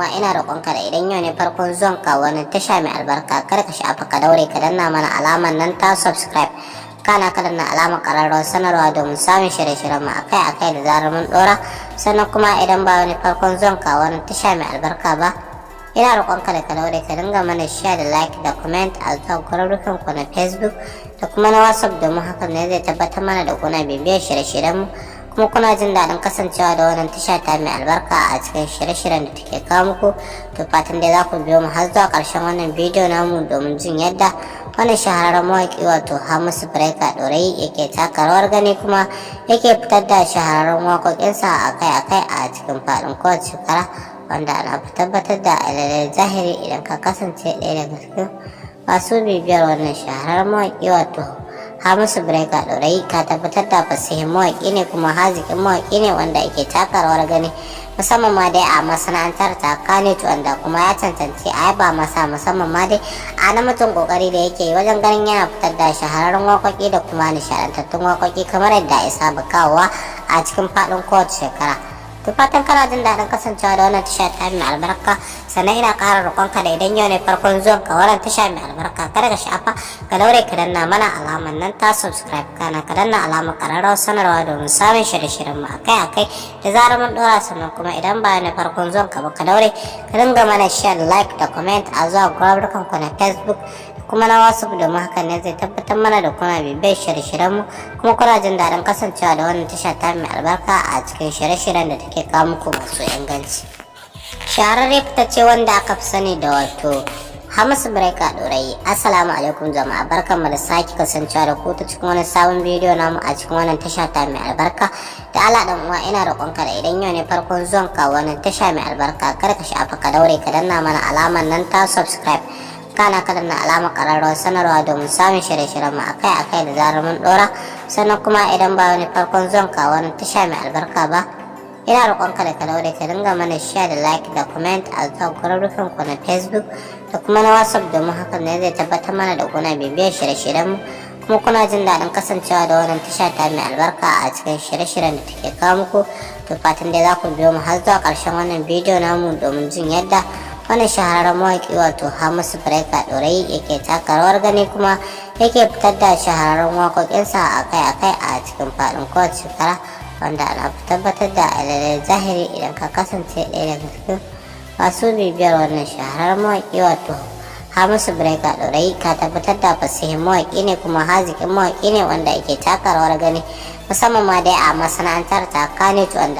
uwa ina roƙonka da idan yau ne farkon zuwan ka wannan tasha mai albarka kada ka sha'afa ka daure ka danna mana alamar nan ta subscribe kana ka danna alamar ƙararrawar sanarwa domin samun shirye-shiryen mu akai-akai da zarar mun ɗora. Sannan kuma idan ba wani farkon zuwan ka wannan tasha mai albarka ba ina roƙonka da ka daure ka dinga mana share da like da comment a zuwa gururrukan ku na Facebook da kuma na WhatsApp domin hakan ne zai tabbatar mana da kuna bibiyar shirye-shiryen mu kuma kuna jin daɗin kasancewa da wannan tasha ta mai albarka a cikin shirye-shiryen da take kawo muku. To fatan dai za ku biyo mu har zuwa ƙarshen wannan bidiyo namu domin jin yadda wannan shahararren mawaƙi wato Hamisu Breaker Ɗorayi yake taka rawar gani kuma yake fitar da shahararren waƙoƙinsa akai-akai a cikin faɗin kowace shekara, wanda ana tabbatar da alalai zahiri idan ka kasance ɗaya daga cikin masu bibiyar wannan shahararren mawaƙi wato Hamisu Breaker Ɗorayi ka tabbatar da fasihin mawaƙi ne kuma haziƙin mawaƙi ne wanda yake taka rawar gani musamman ma dai a masana'antar ta Kannywood, wanda kuma ya cancanci a yaba masa musamman ma dai a namijin kokari da yake yi wajen ganin yana fitar da shahararren waƙoƙi da kuma nishaɗantattun waƙoƙi kamar yadda ya saba kawowa a cikin faɗin kowace shekara. To fatan kana jin daɗin kasancewa da wannan tasha ta mai albarka, sannan ina ƙara roƙonka da idan yau ne farkon zuwan ka wannan tasha mai albarka kada ka sha'afa ka daure ka danna mana alamar nan ta subscribe kana ka danna alamar ƙararrawar sanarwa domin samun shirye-shiryen mu akai-akai da zarar mun ɗora. Sannan kuma idan ba ne farkon zuwan ka ba ka daure ka dinga mana share like da comment a zuwa gururrukan ku na Facebook kuma na WhatsApp domin hakan ne zai tabbatar mana da kuna bibiyar shirye-shiryen mu kuma kuna jin daɗin kasancewa da wannan tasha ta mai albarka a cikin shirye-shiryen da take kawo muku masu inganci. Shahararre fitacce wanda aka fi sani da wato Hamisu Breaker Ɗorayi. Assalamu alaikum jama'a, barkanmu da sake kasancewa da ku ta cikin wani sabon bidiyo namu a cikin wannan tasha ta mai albarka. Da Allah dan uwa ina roƙonka da idan yau ne farkon zuwan ka wannan tasha mai albarka kada ka sha'afa ka daure ka danna mana alamar nan ta subscribe kana ka danna alamar ƙararrawar sanarwa domin samun shirye-shiryen mu akai-akai da zarar mun ɗora. Sannan kuma idan ba wani farkon zuwan ka wannan tasha mai albarka ba ina roƙonka da ka daure ka dinga mana share da like da comment a zuwa gururrukan ku na Facebook da kuma na WhatsApp domin hakan ne zai tabbatar mana da kuna bibiyar shirye-shiryen mu kuma kuna jin daɗin kasancewa da wannan tasha ta mai albarka a cikin shirye-shiryen da take kawo muku. To fatan dai za ku biyo mu har zuwa ƙarshen wannan bidiyo namu domin jin yadda wannan shahararren mawaƙi wato Hamisu Breaker Ɗorayi yake taka rawar gani kuma yake fitar da shahararren waƙoƙinsa akai-akai a cikin faɗin kowace shekara, wanda ana tabbatar da alalai zahiri idan ka kasance ɗaya daga cikin masu bibiyar wannan shahararren mawaƙi wato Hamisu Breaker Ɗorayi ka tabbatar da fasihin mawaƙi ne kuma haziƙin mawaƙi ne wanda yake taka rawar gani musamman ma dai a masana'antar ta Kannywood, wanda